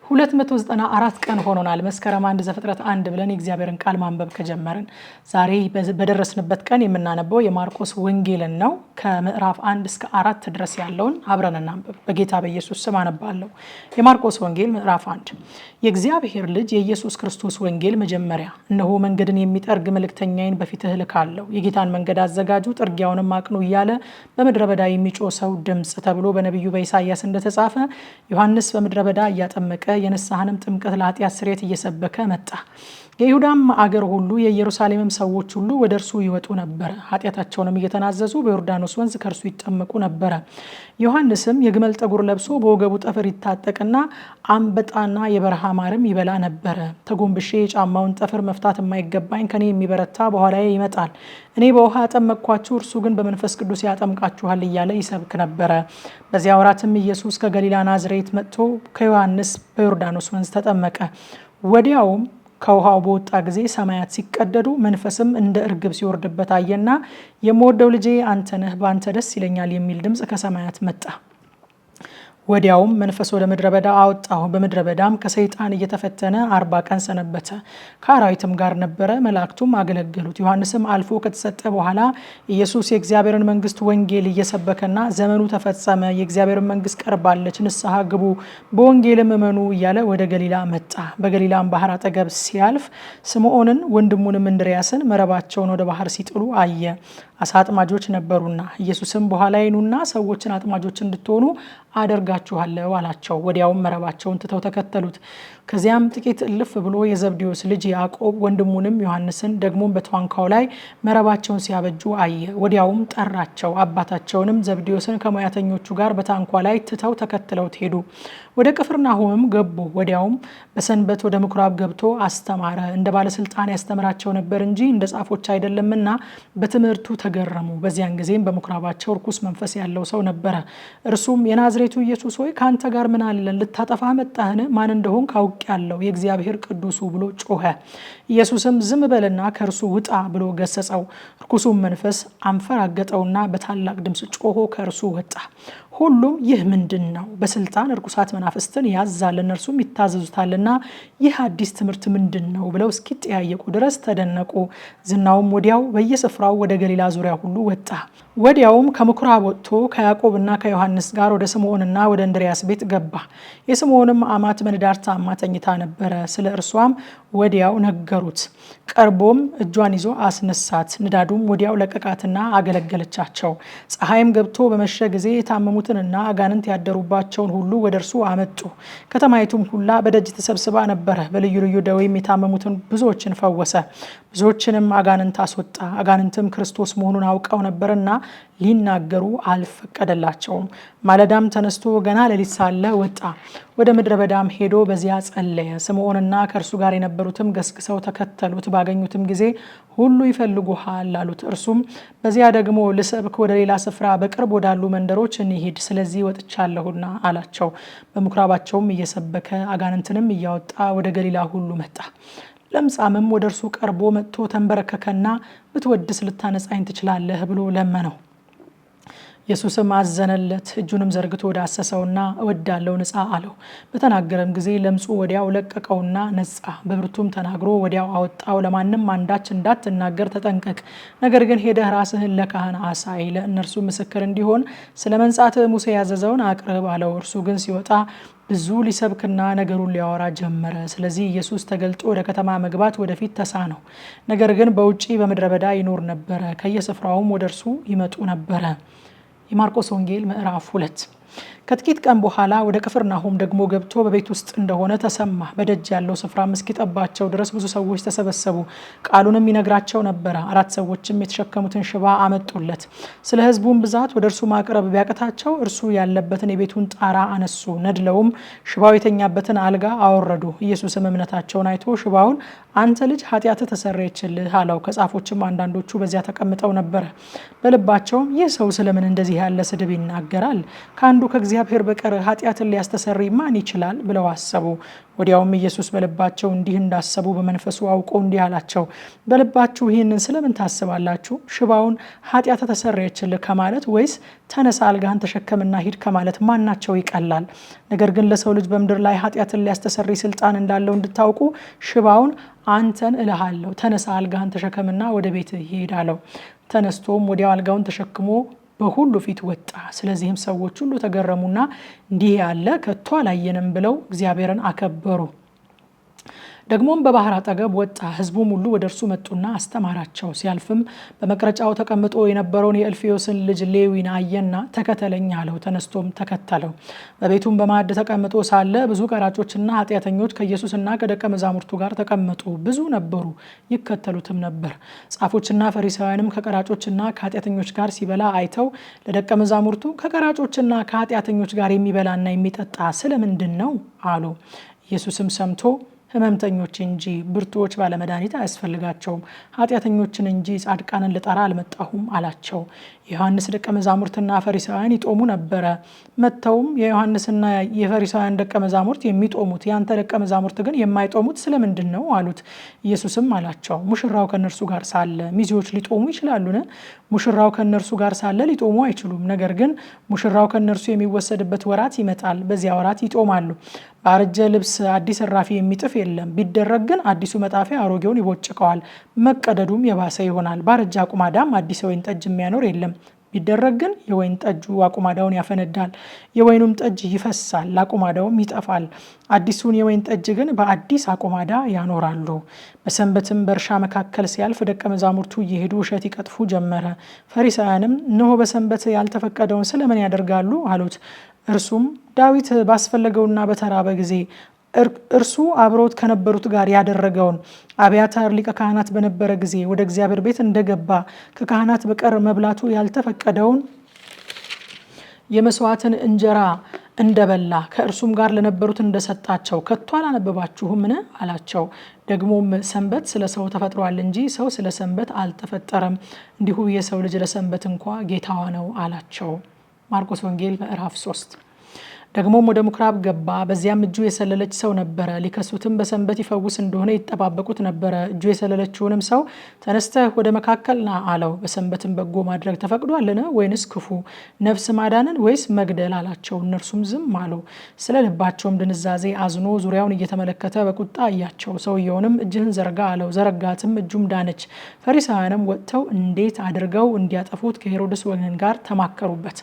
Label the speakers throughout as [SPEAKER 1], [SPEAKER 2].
[SPEAKER 1] 294 ቀን ሆኖናል መስከረም 1 ዘፍጥረት 1 ብለን የእግዚአብሔርን ቃል ማንበብ ከጀመርን። ዛሬ በደረስንበት ቀን የምናነበው የማርቆስ ወንጌልን ነው። ከምዕራፍ 1 እስከ 4 ድረስ ያለውን አብረን እናንብብ። በጌታ በኢየሱስ ስም አነባለሁ። የማርቆስ ወንጌል ምዕራፍ 1። የእግዚአብሔር ልጅ የኢየሱስ ክርስቶስ ወንጌል መጀመሪያ። እነሆ መንገድን የሚጠርግ መልእክተኛዬን በፊትህ እልካለሁ፣ የጌታን መንገድ አዘጋጁ፣ ጥርጊያውንም አቅኑ እያለ በምድረ በዳ የሚጮህ ሰው ድምጽ ተብሎ በነቢዩ በኢሳይያስ እንደተጻፈ ዮሐንስ በምድረ በዳ እያጠመቀ የንስሐንም ጥምቀት ለኃጢአት ስርየት እየሰበከ መጣ። የይሁዳም አገር ሁሉ የኢየሩሳሌምም ሰዎች ሁሉ ወደ እርሱ ይወጡ ነበር። ኃጢአታቸውንም እየተናዘዙ በዮርዳኖስ ወንዝ ከእርሱ ይጠመቁ ነበር። ዮሐንስም የግመል ጠጉር ለብሶ በወገቡ ጠፍር ይታጠቅና አንበጣና የበረሃ ማርም ይበላ ነበር። ተጎንብሼ የጫማውን ጠፍር መፍታት የማይገባኝ ከኔ የሚበረታ በኋላዬ ይመጣል፣ እኔ በውሃ ያጠመቅኳችሁ፣ እርሱ ግን በመንፈስ ቅዱስ ያጠምቃችኋል እያለ ይሰብክ ነበር። በዚያ ወራትም ኢየሱስ ከገሊላ ናዝሬት መጥቶ ከዮሐንስ በዮርዳኖስ ወንዝ ተጠመቀ። ወዲያውም ከውሃው በወጣ ጊዜ ሰማያት ሲቀደዱ መንፈስም እንደ እርግብ ሲወርድበት አየና የምወደው ልጄ አንተ ነህ፣ በአንተ ደስ ይለኛል የሚል ድምፅ ከሰማያት መጣ። ወዲያውም መንፈስ ወደ ምድረ በዳ አወጣው። በምድረ በዳም ከሰይጣን እየተፈተነ 40 ቀን ሰነበተ። ከአራዊትም ጋር ነበረ፣ መላእክቱም አገለገሉት። ዮሐንስም አልፎ ከተሰጠ በኋላ ኢየሱስ የእግዚአብሔርን መንግስት ወንጌል እየሰበከና ዘመኑ ተፈጸመ፣ የእግዚአብሔርን መንግስት ቀርባለች፣ ንስሐ ግቡ፣ በወንጌልም እመኑ እያለ ወደ ገሊላ መጣ። በገሊላም ባህር አጠገብ ሲያልፍ ስምዖንን ወንድሙንም እንድርያስን መረባቸውን ወደ ባህር ሲጥሉ አየ፣ አሳ አጥማጆች ነበሩና። ኢየሱስም በኋላዬ ኑና ሰዎችን አጥማጆች እንድትሆኑ አደርጋችኋለሁ አላቸው። ወዲያውም መረባቸውን ትተው ተከተሉት። ከዚያም ጥቂት እልፍ ብሎ የዘብዴዎስ ልጅ ያዕቆብ ወንድሙንም ዮሐንስን ደግሞም በታንኳው ላይ መረባቸውን ሲያበጁ አየ። ወዲያውም ጠራቸው። አባታቸውንም ዘብዴዎስን ከሙያተኞቹ ጋር በታንኳ ላይ ትተው ተከትለውት ሄዱ። ወደ ቅፍርናሆምም ገቡ። ወዲያውም በሰንበት ወደ ምኩራብ ገብቶ አስተማረ። እንደ ባለስልጣን ያስተምራቸው ነበር እንጂ እንደ ጻፎች አይደለምና በትምህርቱ ተገረሙ። በዚያን ጊዜም በምኩራባቸው ርኩስ መንፈስ ያለው ሰው ነበረ። እርሱም የናዝሬቱ ኢየሱስ ሆይ ከአንተ ጋር ምን አለን? ልታጠፋ መጣህን? ማን እንደሆን ካውቄአለሁ፣ የእግዚአብሔር ቅዱሱ ብሎ ጮኸ። ኢየሱስም ዝም በልና ከእርሱ ውጣ ብሎ ገሰጸው። ርኩሱም መንፈስ አንፈራገጠውና በታላቅ ድምፅ ጮሆ ከእርሱ ወጣ። ሁሉም ይህ ምንድን ነው? በስልጣን ርኩሳት መናፍስትን ያዛል፣ እነርሱም ይታዘዙታልና ይህ አዲስ ትምህርት ምንድን ነው ብለው እስኪጠያየቁ ድረስ ተደነቁ። ዝናውም ወዲያው በየስፍራው ወደ ገሊላ ዙሪያ ሁሉ ወጣ። ወዲያውም ከምኩራብ ወጥቶ ከያዕቆብና ከዮሐንስ ጋር ወደ ስምዖንና ወደ እንድርያስ ቤት ገባ። የስምዖንም አማት በንዳድ ታማ ተኝታ ነበረ። ስለ እርሷም ወዲያው ነገሩት። ቀርቦም እጇን ይዞ አስነሳት። ንዳዱም ወዲያው ለቀቃትና አገለገለቻቸው። ፀሐይም ገብቶ በመሸ ጊዜ የታመሙትንና አጋንንት ያደሩባቸውን ሁሉ ወደ እርሱ አመጡ። ከተማይቱም ሁላ በደጅ ተሰብስባ ነበረ። በልዩ ልዩ ደዌም የታመሙትን ብዙዎችን ፈወሰ። ብዙዎችንም አጋንንት አስወጣ። አጋንንትም ክርስቶስ መሆኑን አውቀው ነበርና ሊናገሩ አልፈቀደላቸውም። ማለዳም ተነስቶ ገና ሌሊት ሳለ ወጣ። ወደ ምድረ በዳም ሄዶ በዚያ ጸለየ። ስምዖንና ከእርሱ ጋር የነበሩትም ገስግሰው ተከተሉት። ባገኙትም ጊዜ ሁሉ ይፈልጉሃል አሉት። እርሱም በዚያ ደግሞ ልሰብክ ወደ ሌላ ስፍራ በቅርብ ወዳሉ መንደሮች እንሂድ፣ ስለዚህ ወጥቻለሁና አላቸው። በምኩራባቸውም እየሰበከ አጋንንትንም እያወጣ ወደ ገሊላ ሁሉ መጣ። ለምጻምም ወደ እርሱ ቀርቦ መጥቶ ተንበረከከና ብትወድስ ልታነጻኝ ትችላለህ ብሎ ለመነው። ኢየሱስም አዘነለት። እጁንም ዘርግቶ ዳሰሰውና እወዳለሁ ንጻ አለው። በተናገረም ጊዜ ለምጹ ወዲያው ለቀቀውና ነጻ። በብርቱም ተናግሮ ወዲያው አወጣው። ለማንም አንዳች እንዳትናገር ተጠንቀቅ፣ ነገር ግን ሄደህ ራስህን ለካህን አሳይ፣ ለእነርሱ ምስክር እንዲሆን ስለ መንጻትህ ሙሴ ያዘዘውን አቅርብ አለው። እርሱ ግን ሲወጣ ብዙ ሊሰብክና ነገሩን ሊያወራ ጀመረ። ስለዚህ ኢየሱስ ተገልጦ ወደ ከተማ መግባት ወደፊት ተሳነው። ነገር ግን በውጪ በምድረ በዳ ይኖር ነበረ። ከየስፍራውም ወደ እርሱ ይመጡ ነበረ። የማርቆስ ወንጌል ምዕራፍ 2። ከጥቂት ቀን በኋላ ወደ ቅፍርናሆም ደግሞ ገብቶ በቤት ውስጥ እንደሆነ ተሰማ። በደጅ ያለው ስፍራም እስኪጠባቸው ድረስ ብዙ ሰዎች ተሰበሰቡ። ቃሉንም ይነግራቸው ነበረ። 4 ሰዎችም የተሸከሙትን ሽባ አመጡለት። ስለ ሕዝቡም ብዛት ወደ እርሱ ማቅረብ ቢያቅታቸው እርሱ ያለበትን የቤቱን ጣራ አነሱ። ነድለውም ሽባው የተኛበትን አልጋ አወረዱ። ኢየሱስም እምነታቸውን አይቶ ሽባውን አንተ ልጅ ኃጢአትህ ተሰረየችልህ አለው። ከጻፎችም አንዳንዶቹ በዚያ ተቀምጠው ነበረ። በልባቸውም ይህ ሰው ስለምን እንደዚህ ያለ ስድብ ይናገራል? ከአንዱ ከአንዱ ከእግዚአብሔር በቀር ኃጢአትን ሊያስተሰርይ ማን ይችላል ብለው አሰቡ። ወዲያውም ኢየሱስ በልባቸው እንዲህ እንዳሰቡ በመንፈሱ አውቆ እንዲህ አላቸው፣ በልባችሁ ይህንን ስለምን ታስባላችሁ? ሽባውን ኃጢአት ተሰረየችልህ ከማለት ወይስ ተነሳ አልጋህን ተሸከምና ሂድ ከማለት ማናቸው ይቀላል? ነገር ግን ለሰው ልጅ በምድር ላይ ኃጢአትን ሊያስተሰርይ ስልጣን እንዳለው እንድታውቁ ሽባውን አንተን እልሃለሁ፣ ተነሳ አልጋህን ተሸከምና ወደ ቤትህ ሂድ አለው። ተነስቶም ወዲያው አልጋውን ተሸክሞ በሁሉ ፊት ወጣ። ስለዚህም ሰዎች ሁሉ ተገረሙና እንዲህ ያለ ከቶ አላየንም ብለው እግዚአብሔርን አከበሩ። ደግሞም በባህር አጠገብ ወጣ። ሕዝቡም ሁሉ ወደ እርሱ መጡና አስተማራቸው። ሲያልፍም በመቅረጫው ተቀምጦ የነበረውን የእልፍዮስን ልጅ ሌዊን አየና ተከተለኝ አለው። ተነስቶም ተከተለው። በቤቱም በማዕድ ተቀምጦ ሳለ ብዙ ቀራጮችና ኃጢአተኞች ከኢየሱስና ከደቀ መዛሙርቱ ጋር ተቀመጡ። ብዙ ነበሩ፣ ይከተሉትም ነበር። ጻፎችና ፈሪሳውያንም ከቀራጮችና ከኃጢአተኞች ጋር ሲበላ አይተው ለደቀ መዛሙርቱ ከቀራጮችና ከኃጢአተኞች ጋር የሚበላና የሚጠጣ ስለምንድን ነው አሉ። ኢየሱስም ሰምቶ ሕመምተኞች እንጂ ብርቱዎች ባለመድኃኒት አያስፈልጋቸውም፣ ኃጢአተኞችን እንጂ ጻድቃንን ልጠራ አልመጣሁም አላቸው። የዮሐንስ ደቀ መዛሙርትና ፈሪሳውያን ይጦሙ ነበረ። መጥተውም የዮሐንስና የፈሪሳውያን ደቀ መዛሙርት የሚጦሙት፣ ያንተ ደቀ መዛሙርት ግን የማይጦሙት ስለምንድን ነው አሉት። ኢየሱስም አላቸው፣ ሙሽራው ከእነርሱ ጋር ሳለ ሚዜዎች ሊጦሙ ይችላሉን? ሙሽራው ከእነርሱ ጋር ሳለ ሊጦሙ አይችሉም። ነገር ግን ሙሽራው ከእነርሱ የሚወሰድበት ወራት ይመጣል፣ በዚያ ወራት ይጦማሉ። ባረጀ ልብስ አዲስ እራፊ የሚጥፍ የለም። ቢደረግ ግን አዲሱ መጣፊያ አሮጌውን ይቦጭቀዋል፣ መቀደዱም የባሰ ይሆናል። ባረጀ አቁማዳም አዲስ የወይን ጠጅ የሚያኖር የለም። ቢደረግ ግን የወይን ጠጁ አቁማዳውን ያፈነዳል፣ የወይኑም ጠጅ ይፈሳል፣ አቁማዳውም ይጠፋል። አዲሱን የወይን ጠጅ ግን በአዲስ አቁማዳ ያኖራሉ። በሰንበትም በእርሻ መካከል ሲያልፍ ደቀ መዛሙርቱ እየሄዱ እሸት ይቀጥፉ ጀመረ። ፈሪሳውያንም እነሆ በሰንበት ያልተፈቀደውን ስለምን ያደርጋሉ አሉት። እርሱም ዳዊት ባስፈለገውና በተራበ ጊዜ እርሱ አብረውት ከነበሩት ጋር ያደረገውን አብያታር ሊቀ ካህናት በነበረ ጊዜ ወደ እግዚአብሔር ቤት እንደገባ ከካህናት በቀር መብላቱ ያልተፈቀደውን የመስዋዕትን እንጀራ እንደበላ ከእርሱም ጋር ለነበሩት እንደሰጣቸው ከቶ አላነበባችሁምን አላቸው። ደግሞም ሰንበት ስለ ሰው ተፈጥሯል እንጂ ሰው ስለ ሰንበት አልተፈጠረም፣ እንዲሁ የሰው ልጅ ለሰንበት እንኳ ጌታዋ ነው አላቸው። ማርቆስ ወንጌል ምዕራፍ 3። ደግሞም ወደ ምኩራብ ገባ። በዚያም እጁ የሰለለች ሰው ነበረ። ሊከሱትም በሰንበት ይፈውስ እንደሆነ ይጠባበቁት ነበረ። እጁ የሰለለችውንም ሰው ተነስተህ ወደ መካከል ና አለው። በሰንበትም በጎ ማድረግ ተፈቅዷልን? ወይንስ ክፉ ነፍስ ማዳንን ወይስ መግደል አላቸው። እነርሱም ዝም አሉ። ስለ ልባቸውም ድንዛዜ አዝኖ ዙሪያውን እየተመለከተ በቁጣ አያቸው። ሰውየውንም እጅህን ዘርጋ አለው። ዘረጋትም፣ እጁም ዳነች። ፈሪሳውያንም ወጥተው እንዴት አድርገው እንዲያጠፉት ከሄሮድስ ወገን ጋር ተማከሩበት።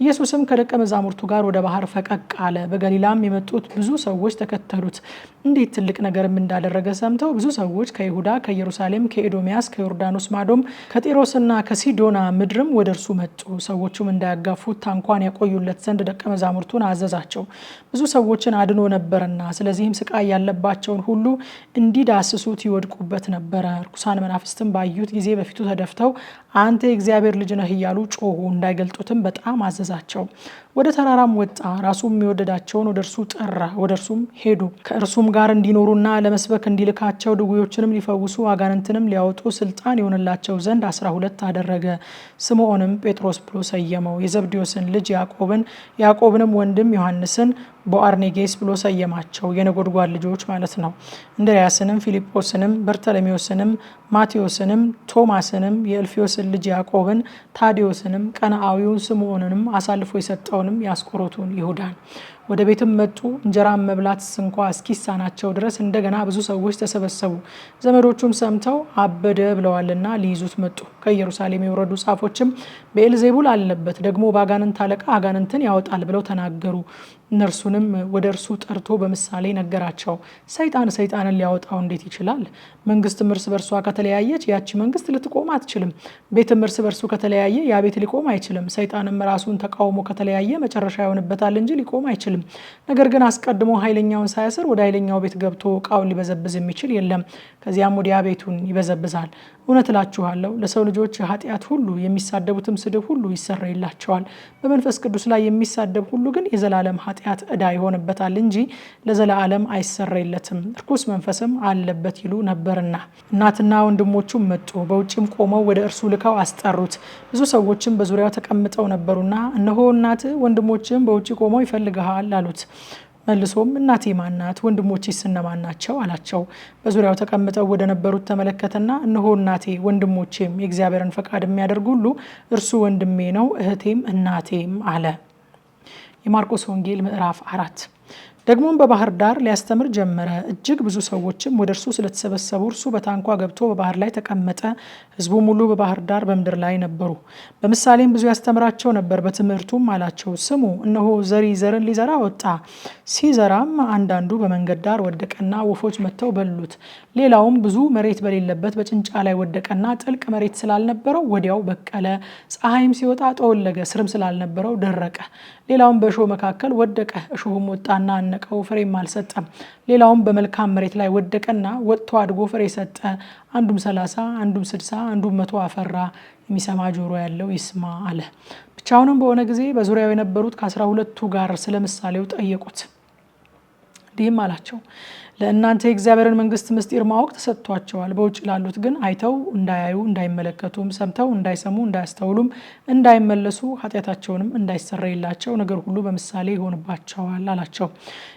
[SPEAKER 1] ኢየሱስም ከደቀ መዛሙርቱ ጋር ወደ ባህር ፈቀቅ አለ። በገሊላም የመጡት ብዙ ሰዎች ተከተሉት። እንዴት ትልቅ ነገርም እንዳደረገ ሰምተው ብዙ ሰዎች ከይሁዳ፣ ከኢየሩሳሌም፣ ከኤዶሚያስ፣ ከዮርዳኖስ ማዶም ከጢሮስና ከሲዶና ምድርም ወደ እርሱ መጡ። ሰዎቹም እንዳያጋፉት ታንኳን ያቆዩለት ዘንድ ደቀ መዛሙርቱን አዘዛቸው። ብዙ ሰዎችን አድኖ ነበርና፣ ስለዚህም ስቃይ ያለባቸውን ሁሉ እንዲዳስሱት ይወድቁበት ነበረ። ርኩሳን መናፍስትም ባዩት ጊዜ በፊቱ ተደፍተው አንተ የእግዚአብሔር ልጅ ነህ እያሉ ጮሁ። እንዳይገልጡትም በጣም አዘዛቸው። ወደ ተራራም ወጣ። ራሱም የወደዳቸውን ወደ እርሱ ጠራ። ወደ እርሱም ሄዱ። ከእርሱም ጋር እንዲኖሩና ለመስበክ እንዲልካቸው ድውዮችንም ሊፈውሱ አጋንንትንም ሊያወጡ ስልጣን የሆነላቸው ዘንድ 12 አደረገ። ስምዖንም ጴጥሮስ ብሎ ሰየመው። የዘብዴዎስን ልጅ ያዕቆብን፣ ያዕቆብንም ወንድም ዮሐንስን ቦአርኔጌስ ብሎ ሰየማቸው። የነጎድጓድ ልጆች ማለት ነው። እንድርያስንም፣ ፊልጶስንም፣ በርተሎሜዎስንም፣ ማቴዎስንም፣ ቶማስንም፣ የእልፍዮስን ልጅ ያዕቆብን፣ ታዲዮስንም፣ ቀነአዊውን ስምዖንንም፣ አሳልፎ የሰጠውንም የአስቆሮቱን ይሁዳን። ወደ ቤትም መጡ። እንጀራም መብላት እንኳ እስኪሳናቸው ድረስ እንደገና ብዙ ሰዎች ተሰበሰቡ። ዘመዶቹም ሰምተው አበደ ብለዋልና ሊይዙት መጡ። ከኢየሩሳሌም የወረዱ ጻፎችም ብዔልዜቡል አለበት፣ ደግሞ በአጋንንት አለቃ አጋንንትን ያወጣል ብለው ተናገሩ። እነርሱንም ወደ እርሱ ጠርቶ በምሳሌ ነገራቸው። ሰይጣን ሰይጣንን ሊያወጣው እንዴት ይችላል? መንግስትም እርስ በርሷ ከተለያየች ያቺ መንግስት ልትቆም አትችልም። ቤትም እርስ በርሱ ከተለያየ ያ ቤት ሊቆም አይችልም። ሰይጣንም ራሱን ተቃውሞ ከተለያየ መጨረሻ ይሆንበታል እንጂ ሊቆም አይችልም። አይችልም። ነገር ግን አስቀድሞ ኃይለኛውን ሳያስር ወደ ኃይለኛው ቤት ገብቶ ዕቃውን ሊበዘብዝ የሚችል የለም። ከዚያም ወዲያ ቤቱን ይበዘብዛል። እውነት እላችኋለሁ ለሰው ልጆች ኃጢአት ሁሉ የሚሳደቡትም ስድብ ሁሉ ይሰረይላቸዋል። በመንፈስ ቅዱስ ላይ የሚሳደብ ሁሉ ግን የዘላለም ኃጢአት ዕዳ ይሆንበታል እንጂ ለዘላለም አይሰረይለትም፣ ርኩስ መንፈስም አለበት ይሉ ነበርና። እናትና ወንድሞቹም መጡ፣ በውጭም ቆመው ወደ እርሱ ልከው አስጠሩት። ብዙ ሰዎችም በዙሪያው ተቀምጠው ነበሩና እነሆ እናትህ ወንድሞችም በውጭ ቆመው ይፈልግሃል አሉት። መልሶም እናቴ ማናት? ወንድሞቼስ እነማን ናቸው? አላቸው። በዙሪያው ተቀምጠው ወደ ነበሩት ተመለከተና እነሆ እናቴ ወንድሞቼም የእግዚአብሔርን ፈቃድ የሚያደርግ ሁሉ እርሱ ወንድሜ ነው፣ እህቴም እናቴም አለ። የማርቆስ ወንጌል ምዕራፍ 4። ደግሞም በባህር ዳር ሊያስተምር ጀመረ። እጅግ ብዙ ሰዎችም ወደ እርሱ ስለተሰበሰቡ እርሱ በታንኳ ገብቶ በባህር ላይ ተቀመጠ። ሕዝቡም ሁሉ በባህር ዳር በምድር ላይ ነበሩ። በምሳሌም ብዙ ያስተምራቸው ነበር። በትምህርቱም አላቸው፣ ስሙ፣ እነሆ ዘሪ ዘርን ሊዘራ ወጣ። ሲዘራም አንዳንዱ በመንገድ ዳር ወደቀና ወፎች መጥተው በሉት። ሌላውም ብዙ መሬት በሌለበት በጭንጫ ላይ ወደቀና ጥልቅ መሬት ስላልነበረው ወዲያው በቀለ። ፀሐይም ሲወጣ ጠወለገ፣ ስርም ስላልነበረው ደረቀ። ሌላውም በእሾህ መካከል ወደቀ፣ እሾህም ወጣና አነቀው፣ ፍሬም አልሰጠም። ሌላውም በመልካም መሬት ላይ ወደቀና ወጥቶ አድጎ ፍሬ ሰጠ። አንዱም 30 አንዱም 60 አንዱም 100 አፈራ። የሚሰማ ጆሮ ያለው ይስማ አለ። ብቻውንም በሆነ ጊዜ በዙሪያው የነበሩት ከ12ቱ ጋር ስለ ምሳሌው ጠየቁት። እንዲህም አላቸው፣ ለእናንተ የእግዚአብሔርን መንግስት ምስጢር ማወቅ ተሰጥቷቸዋል። በውጭ ላሉት ግን አይተው እንዳያዩ እንዳይመለከቱም፣ ሰምተው እንዳይሰሙ እንዳያስተውሉም፣ እንዳይመለሱ ኃጢአታቸውንም እንዳይሰረይላቸው ነገር ሁሉ በምሳሌ ይሆንባቸዋል አላቸው።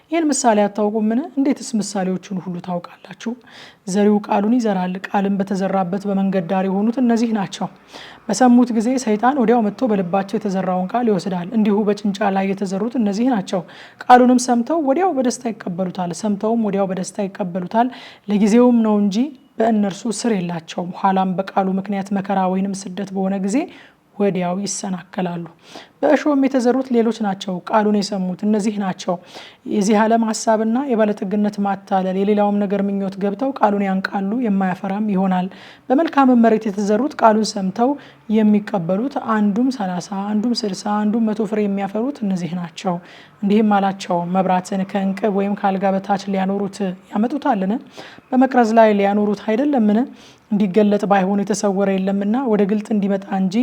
[SPEAKER 1] ይህን ምሳሌ አታውቁምን? እንዴትስ ምሳሌዎቹን ሁሉ ታውቃላችሁ? ዘሪው ቃሉን ይዘራል። ቃልም በተዘራበት በመንገድ ዳር የሆኑት እነዚህ ናቸው። በሰሙት ጊዜ ሰይጣን ወዲያው መጥቶ በልባቸው የተዘራውን ቃል ይወስዳል። እንዲሁ በጭንጫ ላይ የተዘሩት እነዚህ ናቸው። ቃሉንም ሰምተው ወዲያው በደስታ ይቀበሉታል። ሰምተውም ወዲያው በደስታ ይቀበሉታል። ለጊዜውም ነው እንጂ በእነርሱ ስር የላቸውም። ኋላም በቃሉ ምክንያት መከራ ወይንም ስደት በሆነ ጊዜ ወዲያው ይሰናከላሉ። በእሾህም የተዘሩት ሌሎች ናቸው። ቃሉን የሰሙት እነዚህ ናቸው። የዚህ ዓለም ሀሳብና የባለጠግነት ማታለል የሌላውም ነገር ምኞት ገብተው ቃሉን ያንቃሉ፣ የማያፈራም ይሆናል። በመልካም መሬት የተዘሩት ቃሉን ሰምተው የሚቀበሉት አንዱም 30 አንዱም 60 አንዱም 100 ፍሬ የሚያፈሩት እነዚህ ናቸው። እንዲህም አላቸው፣ መብራትን ከእንቅብ ወይም ከአልጋ በታች ሊያኖሩት ያመጡታልን? በመቅረዝ ላይ ሊያኖሩት አይደለምን? እንዲገለጥ ባይሆን የተሰወረ የለምና ወደ ግልጥ እንዲመጣ እንጂ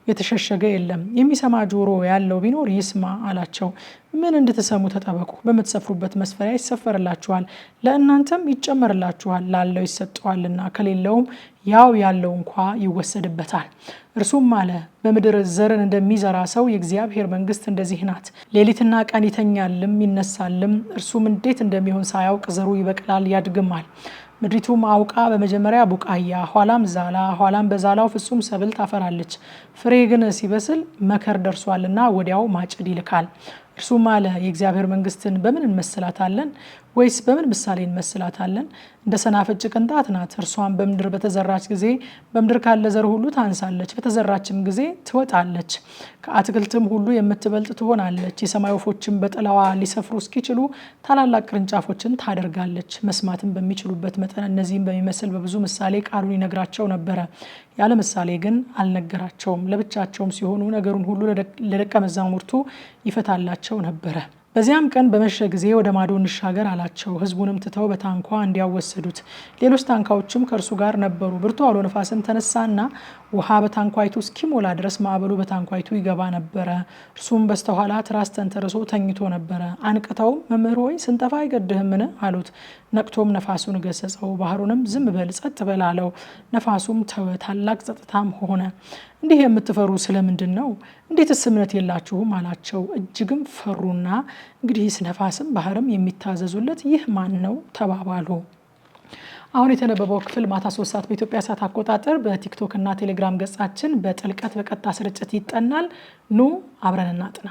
[SPEAKER 1] የተሸሸገ የለም። የሚሰማ ጆሮ ያለው ቢኖር ይስማ አላቸው። ምን እንድትሰሙ ተጠበቁ። በምትሰፍሩበት መስፈሪያ ይሰፈርላችኋል፣ ለእናንተም ይጨመርላችኋል። ላለው ይሰጠዋልና ከሌለውም ያው ያለው እንኳ ይወሰድበታል። እርሱም አለ፣ በምድር ዘርን እንደሚዘራ ሰው የእግዚአብሔር መንግስት እንደዚህ ናት። ሌሊትና ቀን ይተኛልም ይነሳልም፣ እርሱም እንዴት እንደሚሆን ሳያውቅ ዘሩ ይበቅላል ያድግማል። ምድሪቱም አውቃ በመጀመሪያ ቡቃያ፣ ኋላም ዛላ፣ ኋላም በዛላው ፍጹም ሰብል ታፈራለች። ፍሬ ግን ሲበስል መከር ደርሷልና ወዲያው ማጭድ ይልካል። እርሱም አለ፣ የእግዚአብሔር መንግስትን በምን እንመስላታለን? ወይስ በምን ምሳሌ እንመስላታለን? እንደ ሰናፍጭ ቅንጣት ናት። እርሷም በምድር በተዘራች ጊዜ በምድር ካለ ዘር ሁሉ ታንሳለች፣ በተዘራችም ጊዜ ትወጣለች፣ ከአትክልትም ሁሉ የምትበልጥ ትሆናለች። የሰማይ ወፎችም በጥላዋ ሊሰፍሩ እስኪችሉ ታላላቅ ቅርንጫፎችን ታደርጋለች። መስማትም በሚችሉበት መጠን እነዚህም በሚመስል በብዙ ምሳሌ ቃሉን ይነግራቸው ነበረ። ያለ ምሳሌ ግን አልነገራቸውም። ለብቻቸውም ሲሆኑ ነገሩን ሁሉ ለደቀ መዛሙርቱ ይፈታላቸው ነበረ። በዚያም ቀን በመሸ ጊዜ ወደ ማዶ እንሻገር አላቸው። ሕዝቡንም ትተው በታንኳ እንዲያወሰዱት፣ ሌሎች ታንኳዎችም ከእርሱ ጋር ነበሩ። ብርቱ አውሎ ነፋስም ተነሳና ውሃ በታንኳይቱ እስኪሞላ ድረስ ማዕበሉ በታንኳይቱ ይገባ ነበረ። እርሱም በስተኋላ ትራስ ተንተርሶ ተኝቶ ነበረ። አንቅተውም መምህር ሆይ ስንጠፋ አይገድህምን? አሉት። ነቅቶም ነፋሱን ገሰጸው፣ ባህሩንም ዝም በል ጸጥ በል አለው። ነፋሱም ተወ፣ ታላቅ ጸጥታም ሆነ። እንዲህ የምትፈሩ ስለምንድን ነው? እንዴትስ እምነት የላችሁም? አላቸው። እጅግም ፈሩና እንግዲህስ ነፋስም ባህርም የሚታዘዙለት ይህ ማን ነው? ተባባሉ። አሁን የተነበበው ክፍል ማታ 3 ሰዓት በኢትዮጵያ ሰዓት አቆጣጠር በቲክቶክ እና ቴሌግራም ገጻችን በጥልቀት በቀጥታ ስርጭት ይጠናል። ኑ አብረን እናጥና።